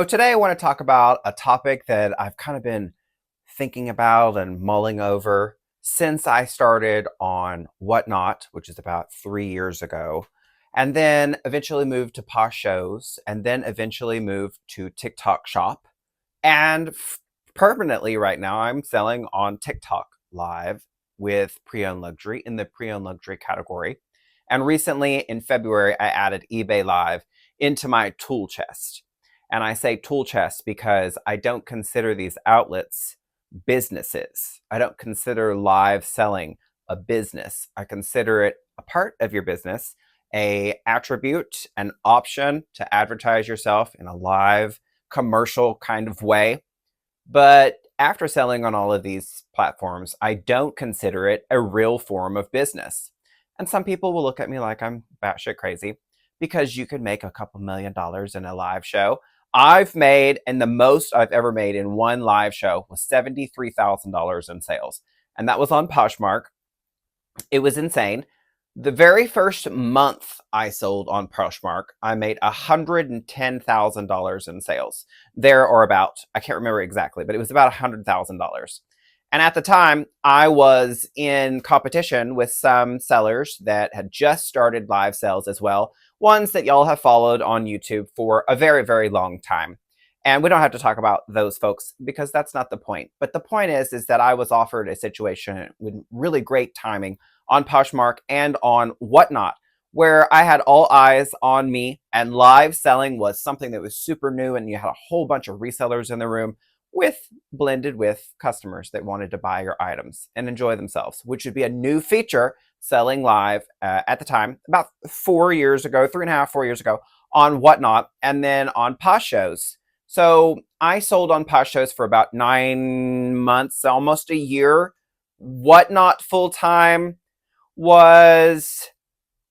So today I want to talk about a topic that I've kind of been thinking about and mulling over since I started on Whatnot, which is about 3 years ago, and then eventually moved to Posh Shows, and then eventually moved to TikTok Shop. And permanently right now, I'm selling on TikTok Live with pre-owned luxury in the pre-owned luxury category. And recently in February, I added eBay Live into my tool chest. And I say tool chest because I don't consider these outlets businesses. I don't consider live selling a business. I consider it a part of your business, a attribute, an option to advertise yourself in a live commercial kind of way. But after selling on all of these platforms, I don't consider it a real form of business. And some people will look at me like I'm batshit crazy because you could make a couple $1,000,000 in a live show. I've made, and the most I've ever made in one live show was $73,000 in sales. And that was on Poshmark. It was insane. The very first month I sold on Poshmark, I made $110,000 in sales. There or about, I can't remember exactly, but it was about $100,000. And at the time, I was in competition with some sellers that had just started live sales as well, ones that y'all have followed on YouTube for a very, very long time. And we don't have to talk about those folks because that's not the point. But the point is that I was offered a situation with really great timing on Poshmark and on Whatnot, where I had all eyes on me, and live selling was something that was super new, and you had a whole bunch of resellers in the room blended with customers that wanted to buy your items and enjoy themselves, which would be a new feature selling live at the time, about 4 years ago, 3.5, 4 years ago, on Whatnot, and then on Posh Shows. So I sold on Posh Shows for about 9 months, almost a year. Whatnot full time was,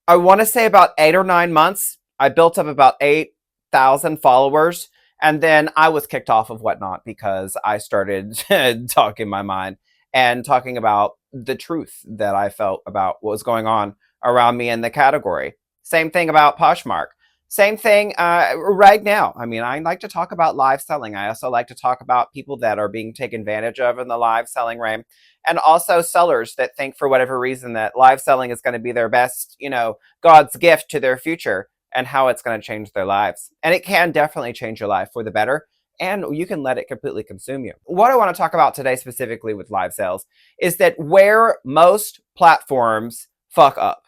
I want to say, about 8 or 9 months. I built up about 8,000 followers. And then I was kicked off of Whatnot because I started talking my mind and talking about the truth that I felt about what was going on around me in the category. Same thing about Poshmark. Same thing right now. I mean, I like to talk about live selling. I also like to talk about people that are being taken advantage of in the live selling realm, and also sellers that think for whatever reason that live selling is going to be their best, God's gift to their future, and how it's going to change their lives. And it can definitely change your life for the better, and you can let it completely consume you. What I want to talk about today specifically with live sales is that where most platforms fuck up,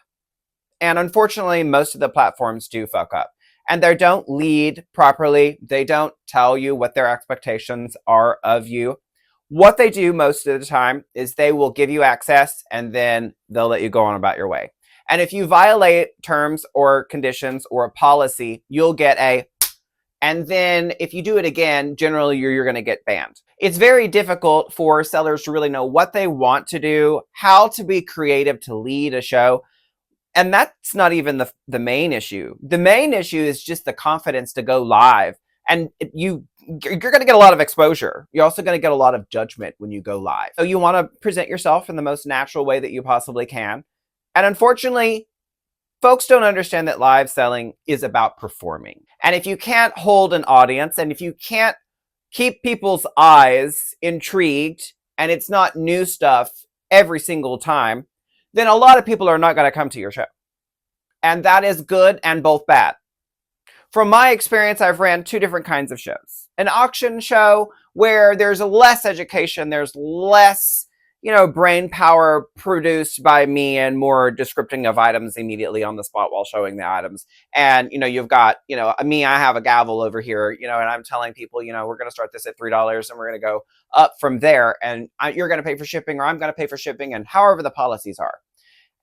and unfortunately most of the platforms do fuck up, and they don't lead properly. They don't tell you what their expectations are of you. What they do most of the time is they will give you access and then they'll let you go on about your way. And if you violate terms or conditions or a policy, you'll get and then if you do it again, generally you're going to get banned. It's very difficult for sellers to really know what they want to do, how to be creative to lead a show. And that's not even the main issue. The main issue is just the confidence to go live. And you're going to get a lot of exposure. You're also going to get a lot of judgment when you go live. So you want to present yourself in the most natural way that you possibly can. And unfortunately, folks don't understand that live selling is about performing. And if you can't hold an audience, and if you can't keep people's eyes intrigued, and it's not new stuff every single time, then a lot of people are not going to come to your show. And that is good and both bad. From my experience, I've ran two different kinds of shows. An auction show where there's less education, there's less brain power produced by me, and more descripting of items immediately on the spot while showing the items. And, you've got, me, I have a gavel over here, and I'm telling people, we're going to start this at $3 and we're going to go up from there. And you're going to pay for shipping, or I'm going to pay for shipping, and however the policies are.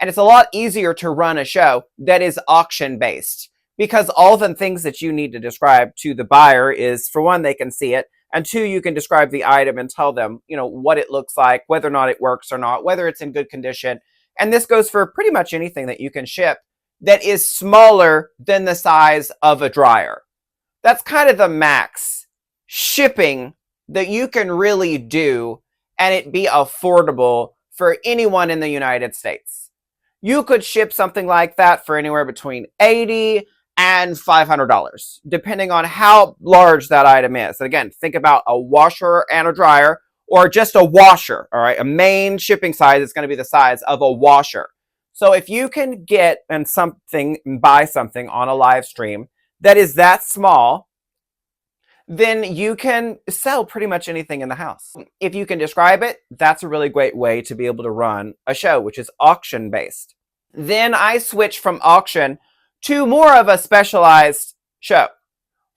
And it's a lot easier to run a show that is auction based, because all the things that you need to describe to the buyer is, for one, they can see it. And two, you can describe the item and tell them, what it looks like, whether or not it works or not, whether it's in good condition. And this goes for pretty much anything that you can ship that is smaller than the size of a dryer. That's kind of the max shipping that you can really do, and it be affordable for anyone in the United States. You could ship something like that for anywhere between $80 and $500, depending on how large that item is. And again, think about a washer and a dryer, or just a washer, all right? A main shipping size is going to be the size of a washer. So if you can get buy something on a live stream that is that small, then you can sell pretty much anything in the house. If you can describe it, that's a really great way to be able to run a show, which is auction based. Then I switched from auction to more of a specialized show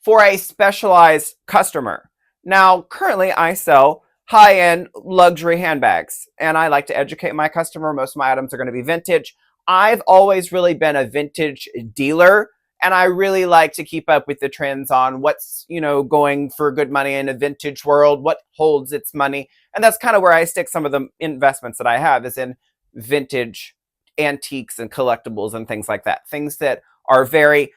for a specialized customer. Now, currently I sell high-end luxury handbags, and I like to educate my customer. Most of my items are going to be vintage. I've always really been a vintage dealer, and I really like to keep up with the trends on what's, going for good money in a vintage world, what holds its money. And that's kind of where I stick some of the investments that I have, is in vintage antiques and collectibles and things like that. Things that are very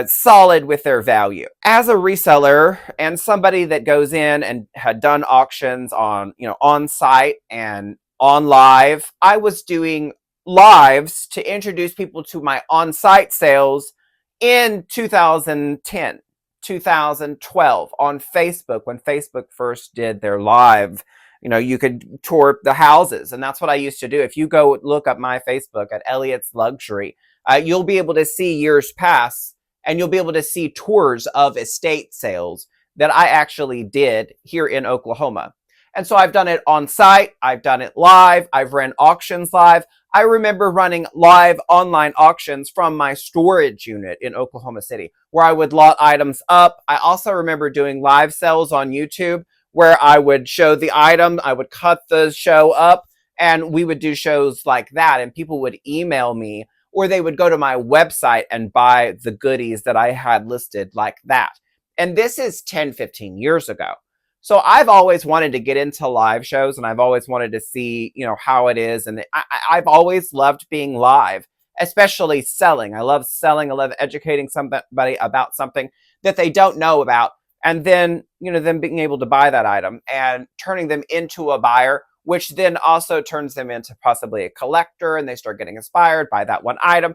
solid with their value. As a reseller and somebody that goes in and had done auctions on, on site and on live, I was doing lives to introduce people to my on-site sales in 2010, 2012 on Facebook, when Facebook first did their live. You could tour the houses, and that's what I used to do. If you go look up my Facebook at Elliot's Luxury, you'll be able to see years past, and you'll be able to see tours of estate sales that I actually did here in Oklahoma. And so I've done it on site, I've done it live, I've ran auctions live. I remember running live online auctions from my storage unit in Oklahoma City, where I would lot items up. I also remember doing live sales on YouTube, where I would show the item, I would cut the show up, and we would do shows like that, and people would email me, or they would go to my website and buy the goodies that I had listed like that. And this is 10, 15 years ago. So I've always wanted to get into live shows, and I've always wanted to see, how it is. And I've always loved being live, especially selling. I love selling. I love educating somebody about something that they don't know about. And then, them being able to buy that item and turning them into a buyer, which then also turns them into possibly a collector, and they start getting inspired by that one item.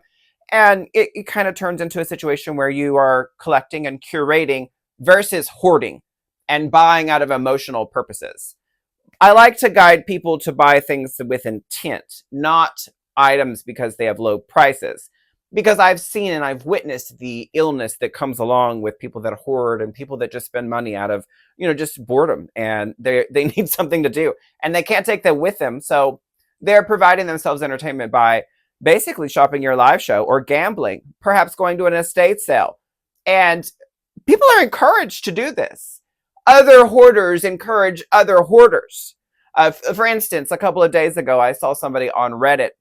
And it kind of turns into a situation where you are collecting and curating versus hoarding and buying out of emotional purposes. I like to guide people to buy things with intent, not items because they have low prices. Because I've seen and I've witnessed the illness that comes along with people that hoard and people that just spend money out of, just boredom, and they need something to do, and they can't take that with them. So they're providing themselves entertainment by basically shopping your live show or gambling, perhaps going to an estate sale. And people are encouraged to do this. Other hoarders encourage other hoarders. For instance, a couple of days ago, I saw somebody on Reddit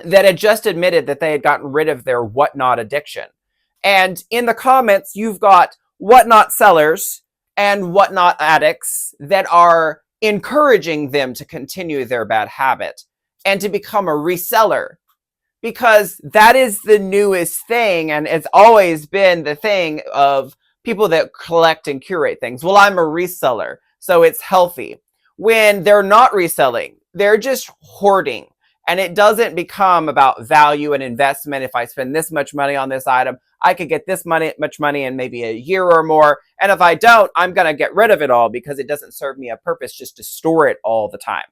that had just admitted that they had gotten rid of their whatnot addiction. And in the comments, you've got whatnot sellers and whatnot addicts that are encouraging them to continue their bad habit and to become a reseller, because that is the newest thing, and it's always been the thing of people that collect and curate things. Well, I'm a reseller, so it's healthy. When they're not reselling, they're just hoarding. And it doesn't become about value and investment. If I spend this much money on this item, I could get this much money in maybe a year or more. And if I don't, I'm going to get rid of it all because it doesn't serve me a purpose just to store it all the time.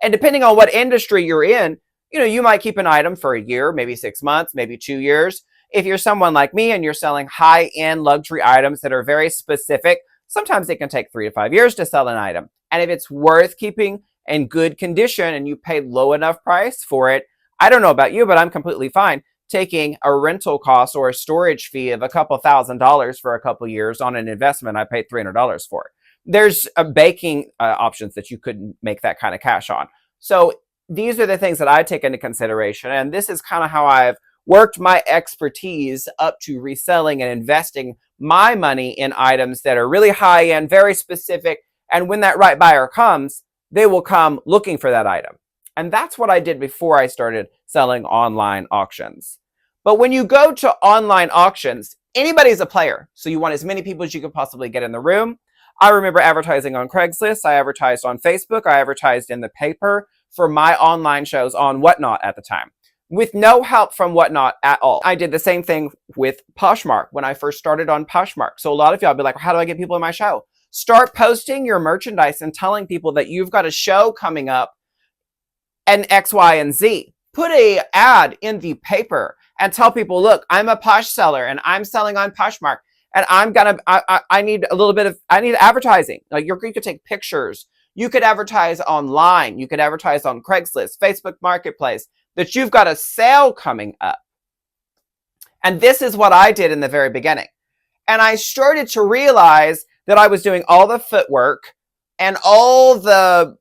And depending on what industry you're in, you might keep an item for a year, maybe 6 months, maybe 2 years. If you're someone like me and you're selling high-end luxury items that are very specific, sometimes it can take 3 to 5 years to sell an item. And if it's worth keeping in good condition and you pay low enough price for it, I don't know about you, but I'm completely fine taking a rental cost or a storage fee of a couple $1,000s for a couple years on an investment I paid $300 for. There's baking options that you could make that kind of cash on. So these are the things that I take into consideration, and this is kind of how I've worked my expertise up to reselling and investing my money in items that are really high end, very specific, and when that right buyer comes, they will come looking for that item. And that's what I did before I started selling online auctions. But when you go to online auctions, anybody's a player. So you want as many people as you could possibly get in the room. I remember advertising on Craigslist. I advertised on Facebook. I advertised in the paper for my online shows on Whatnot at the time. with no help from Whatnot at all. I did the same thing with Poshmark when I first started on Poshmark. So a lot of y'all be like, how do I get people in my show? Start posting your merchandise and telling people that you've got a show coming up and X, Y, and Z. Put a ad in the paper and tell people, look, I'm a Posh seller and I'm selling on Poshmark and I need a little bit of, I need advertising. Like you could take pictures. You could advertise online. You could advertise on Craigslist, Facebook Marketplace, that you've got a sale coming up. And this is what I did in the very beginning. And I started to realize that I was doing all the footwork and all the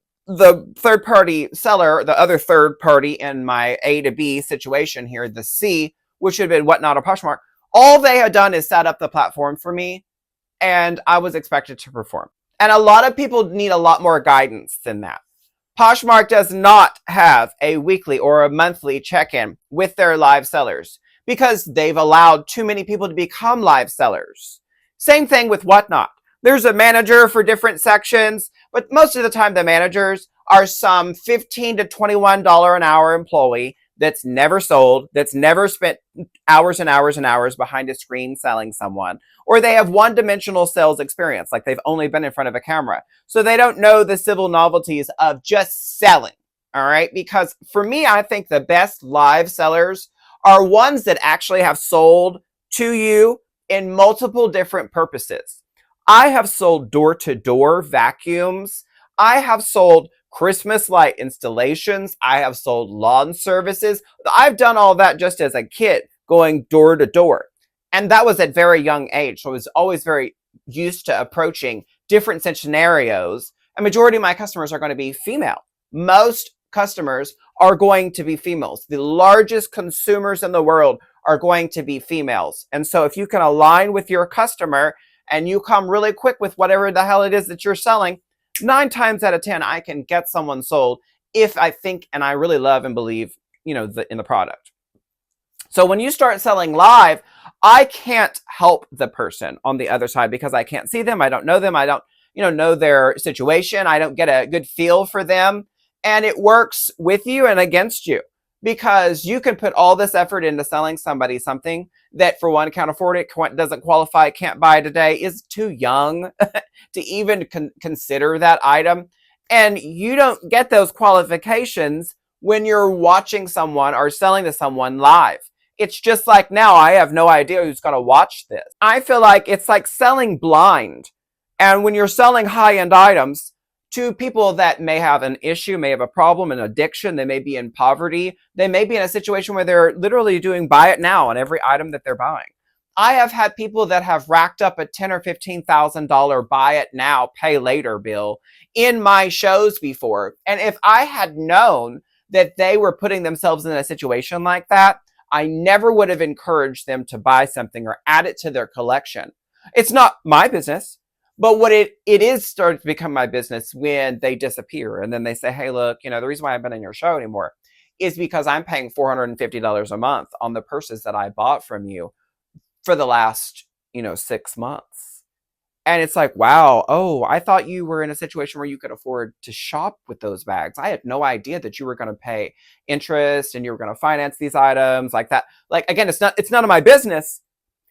third party seller, the other third party in my A to B situation here, the C, which should have been Whatnot or Poshmark, all they had done is set up the platform for me and I was expected to perform. And a lot of people need a lot more guidance than that. Poshmark does not have a weekly or a monthly check-in with their live sellers because they've allowed too many people to become live sellers. Same thing with Whatnot. There's a manager for different sections, but most of the time the managers are some $15 to $21 an hour employee that's never sold, that's never spent hours and hours and hours behind a screen selling someone, or they have one-dimensional sales experience, like they've only been in front of a camera. So they don't know the civil novelties of just selling, all right? Because for me, I think the best live sellers are ones that actually have sold to you in multiple different purposes. I have sold door-to-door vacuums. I have sold Christmas light installations. I have sold lawn services. I've done all that just as a kid, going door to door. And that was at very young age. So I was always very used to approaching different scenarios. A majority of my customers are going to be female. Most customers are going to be females. The largest consumers in the world are going to be females. And so if you can align with your customer and you come really quick with whatever the hell it is that you're selling, 9 times out of 10, I can get someone sold if I think and I really love and believe, in the product. So when you start selling live, I can't help the person on the other side because I can't see them. I don't know them. I don't, know their situation. I don't get a good feel for them. And it works with you and against you because you can put all this effort into selling somebody something that, for one, can't afford it, doesn't qualify, can't buy today, is too young to even consider that item. And you don't get those qualifications when you're watching someone or selling to someone live. It's just like now, I have no idea who's going to watch this. I feel like it's like selling blind. And when you're selling high-end items to people that may have an issue, may have a problem, an addiction, they may be in poverty, they may be in a situation where they're literally doing buy it now on every item that they're buying. I have had people that have racked up a $10,000 or $15,000 buy it now, pay later bill in my shows before. And if I had known that they were putting themselves in a situation like that, I never would have encouraged them to buy something or add it to their collection. It's not my business. But what it is starting to become my business when they disappear. And then they say, hey, look, the reason why I've been in your show anymore is because I'm paying $450 a month on the purses that I bought from you for the last, 6 months. And it's like, wow, oh, I thought you were in a situation where you could afford to shop with those bags. I had no idea that you were going to pay interest and you were going to finance these items like that. Like, again, it's none of my business,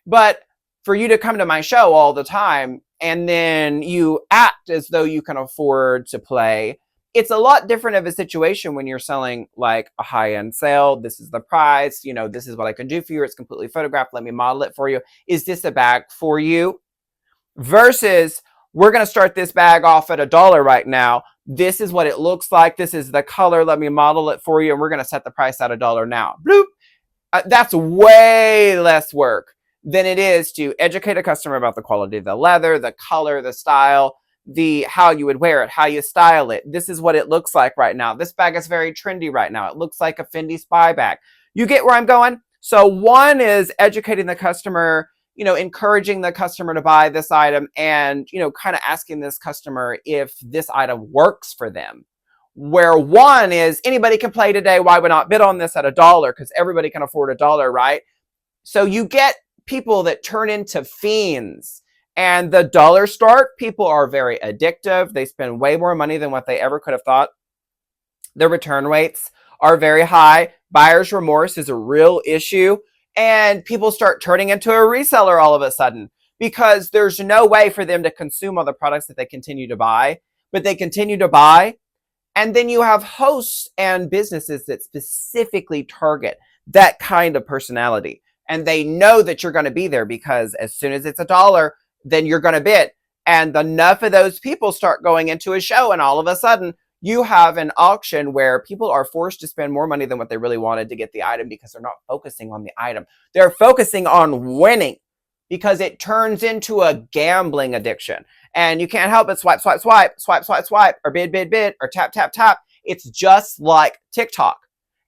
but for you to come to my show all the time and then you act as though you can afford to play, it's a lot different of a situation when you're selling like a high-end sale. This is the price, this is what I can do for you. It's completely photographed. Let me model it for you. Is this a bag for you? Versus, we're going to start this bag off at $1 right now. This is what it looks like. This is the color. Let me model it for you. And we're going to set the price at $1 now. Bloop. That's way less work than it is to educate a customer about the quality of the leather, the color, the style, how you would wear it, how you style it. This is what it looks like right now. This bag is very trendy right now. It looks like a Fendi spy bag. You get where I'm going? So one is educating the customer, encouraging the customer to buy this item and, kind of asking this customer if this item works for them. Where one is anybody can play today. Why would not bid on this at $1? Because everybody can afford $1, right? So you get people that turn into fiends. And the dollar store people are very addictive. They spend way more money than what they ever could have thought. Their return rates are very high. Buyer's remorse is a real issue. And people start turning into a reseller all of a sudden because there's no way for them to consume all the products that they continue to buy, but they continue to buy. And then you have hosts and businesses that specifically target that kind of personality. And they know that you're going to be there because as soon as it's $1, then you're going to bid. And enough of those people start going into a show, and all of a sudden you have an auction where people are forced to spend more money than what they really wanted to get the item because they're not focusing on the item. They're focusing on winning because it turns into a gambling addiction. And you can't help but swipe, swipe, swipe, swipe, swipe, swipe, or bid, bid, bid, or tap, tap, tap. It's just like TikTok.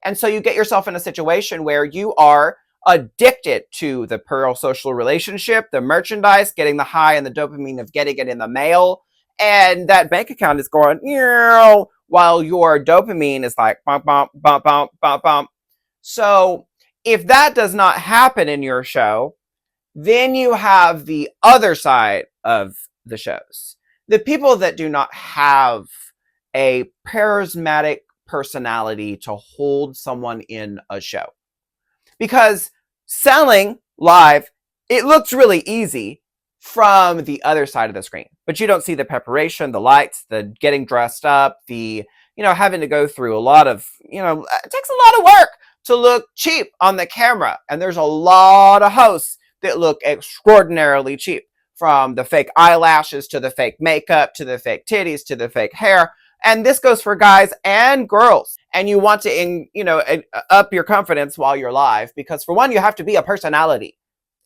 And so you get yourself in a situation where you are addicted to the parasocial relationship, the merchandise, getting the high and the dopamine of getting it in the mail. And that bank account is going, while your dopamine is like, bump, bump, bump, bump, bump, bump. So if that does not happen in your show, then you have the other side of the shows. The people that do not have a charismatic personality to hold someone in a show. Because selling live, it looks really easy from the other side of the screen. But you don't see the preparation, the lights, the getting dressed up, the, having to go through a lot of, it takes a lot of work to look cheap on the camera. And there's a lot of hosts that look extraordinarily cheap, from the fake eyelashes to the fake makeup to the fake titties to the fake hair. And this goes for guys and girls. And you want to, up your confidence while you're live, because for one, you have to be a personality.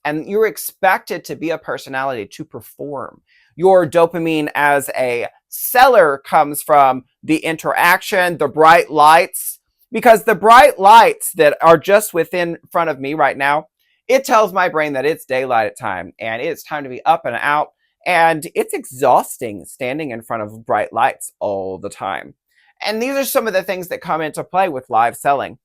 And you're expected to be a personality to perform. Your dopamine as a seller comes from the interaction, the bright lights, because the bright lights that are just within front of me right now, it tells my brain that it's daylight at time and it's time to be up and out. And it's exhausting standing in front of bright lights all the time. And these are some of the things that come into play with live selling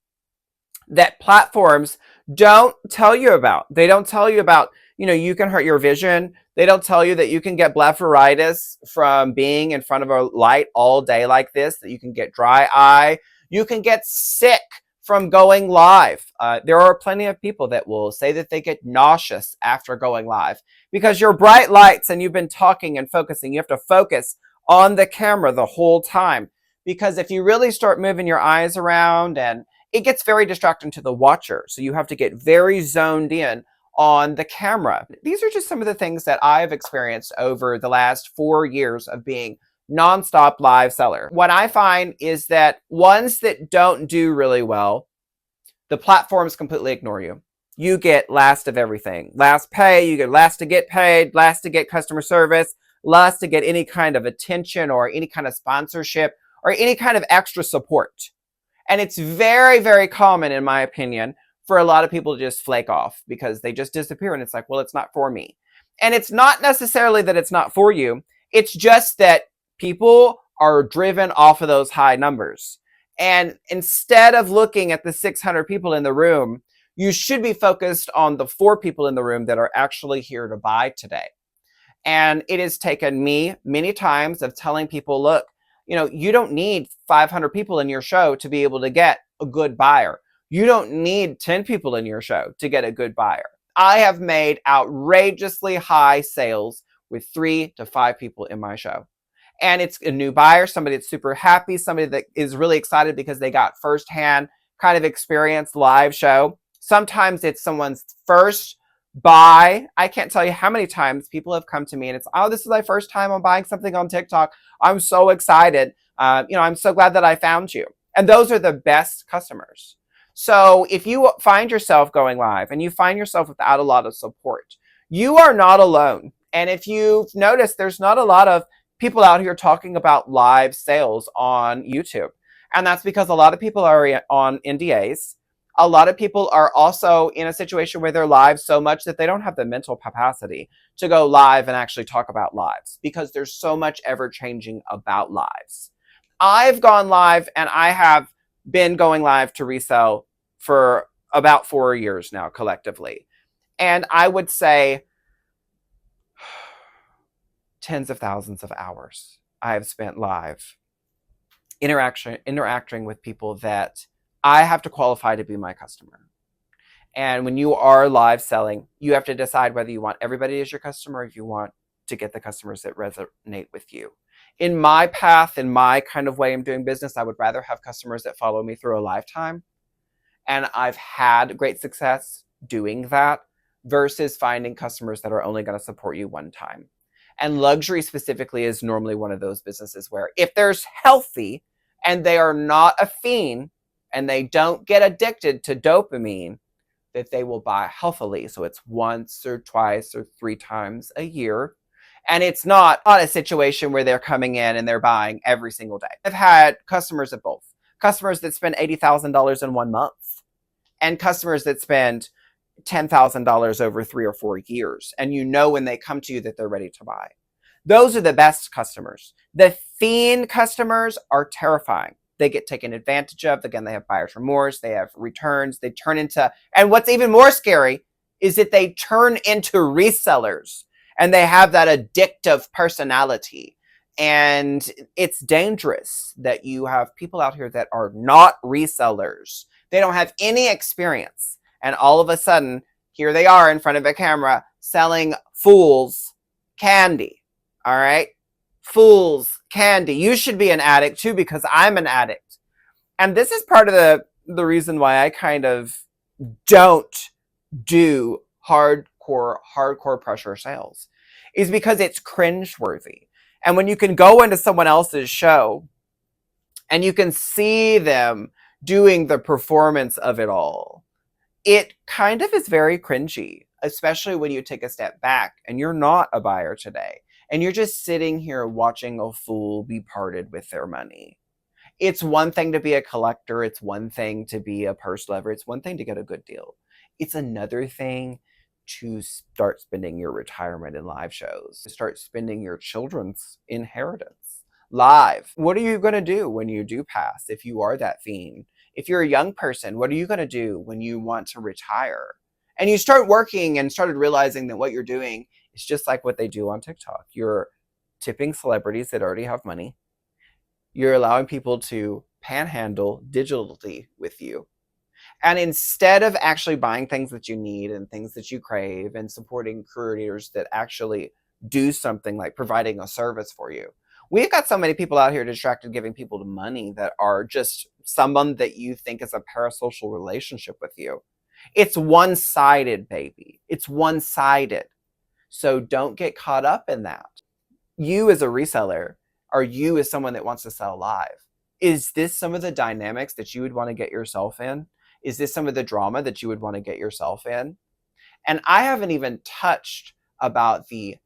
that platforms don't tell you about. They don't tell you about, you can hurt your vision. They don't tell you that you can get blepharitis from being in front of a light all day like this, that you can get dry eye. You can get sick from going live. There are plenty of people that will say that they get nauseous after going live because you're bright lights and you've been talking and focusing. You have to focus on the camera the whole time, because if you really start moving your eyes around, and it gets very distracting to the watcher. So you have to get very zoned in on the camera. These are just some of the things that I've experienced over the last 4 years of being nonstop live seller. What I find is that ones that don't do really well, the platforms completely ignore you. You get last of everything. Last pay, you get last to get paid, last to get customer service, last to get any kind of attention or any kind of sponsorship or any kind of extra support. And it's very, very common, in my opinion, for a lot of people to just flake off because they just disappear. And it's like, well, it's not for me. And it's not necessarily that it's not for you. It's just that people are driven off of those high numbers. And instead of looking at the 600 people in the room, you should be focused on the 4 people in the room that are actually here to buy today. And it has taken me many times of telling people, look, you don't need 500 people in your show to be able to get a good buyer. You don't need 10 people in your show to get a good buyer. I have made outrageously high sales with 3 to 5 people in my show. And it's a new buyer, somebody that's super happy, somebody that is really excited because they got firsthand kind of experience live show. Sometimes it's someone's first buy. I can't tell you how many times people have come to me and it's, oh, this is my first time I'm buying something on TikTok. I'm so excited. I'm so glad that I found you. And those are the best customers. So if you find yourself going live and you find yourself without a lot of support, you are not alone. And if you've noticed, there's not a lot of people out here talking about live sales on YouTube. And that's because a lot of people are on NDAs. A lot of people are also in a situation where they're live so much that they don't have the mental capacity to go live and actually talk about lives, because there's so much ever changing about lives. I've gone live and I have been going live to resell for about 4 years now collectively. And I would say tens of thousands of hours I have spent live interacting with people that I have to qualify to be my customer. And when you are live selling, you have to decide whether you want everybody as your customer or if you want to get the customers that resonate with you. In my path, in my kind of way I'm doing business, I would rather have customers that follow me through a lifetime. And I've had great success doing that versus finding customers that are only going to support you one time. And luxury specifically is normally one of those businesses where if there's healthy and they are not a fiend and they don't get addicted to dopamine, that they will buy healthily. So it's once or twice or 3 times a year. And it's not a situation where they're coming in and they're buying every single day. I've had customers of both. Customers that spend $80,000 in 1 month and customers that spend $10,000 over 3 or 4 years. And you know when they come to you that they're ready to buy. Those are the best customers. The fiend customers are terrifying. They get taken advantage of. Again, they have buyer's remorse. They have returns. They turn into, and what's even more scary is that they turn into resellers and they have that addictive personality. And it's dangerous that you have people out here that are not resellers. They don't have any experience. And all of a sudden, here they are in front of a camera selling fools candy. All right? Fools candy. You should be an addict too because I'm an addict. And this is part of the reason why I kind of don't do hardcore pressure sales is because it's cringeworthy. And when you can go into someone else's show and you can see them doing the performance of it all, it kind of is very cringy, especially when you take a step back and you're not a buyer today and you're just sitting here watching a fool be parted with their money. It's one thing to be a collector. It's one thing to be a purse lover. It's one thing to get a good deal. It's another thing to start spending your retirement in live shows, to start spending your children's inheritance live. What are you going to do when you do pass if you are that fiend? If you're a young person, what are you going to do when you want to retire? And you start working and started realizing that what you're doing is just like what they do on TikTok. You're tipping celebrities that already have money. You're allowing people to panhandle digitally with you. And instead of actually buying things that you need and things that you crave and supporting creators that actually do something like providing a service for you, we've got so many people out here distracted giving people money that are just someone that you think is a parasocial relationship with you. It's one-sided, baby. It's one-sided. So don't get caught up in that. You as a reseller, or you as someone that wants to sell live, is this some of the dynamics that you would want to get yourself in? Is this some of the drama that you would want to get yourself in? And I haven't even touched about the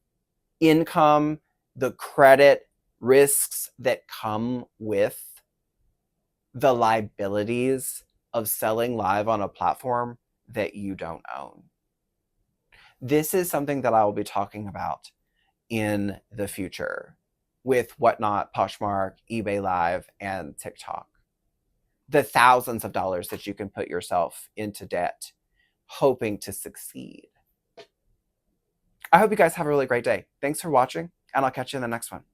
income, the credit risks that come with the liabilities of selling live on a platform that you don't own. This is something that I will be talking about in the future with Whatnot, Poshmark, eBay Live, and TikTok. The thousands of dollars that you can put yourself into debt hoping to succeed. I hope you guys have a really great day. Thanks for watching, and I'll catch you in the next one.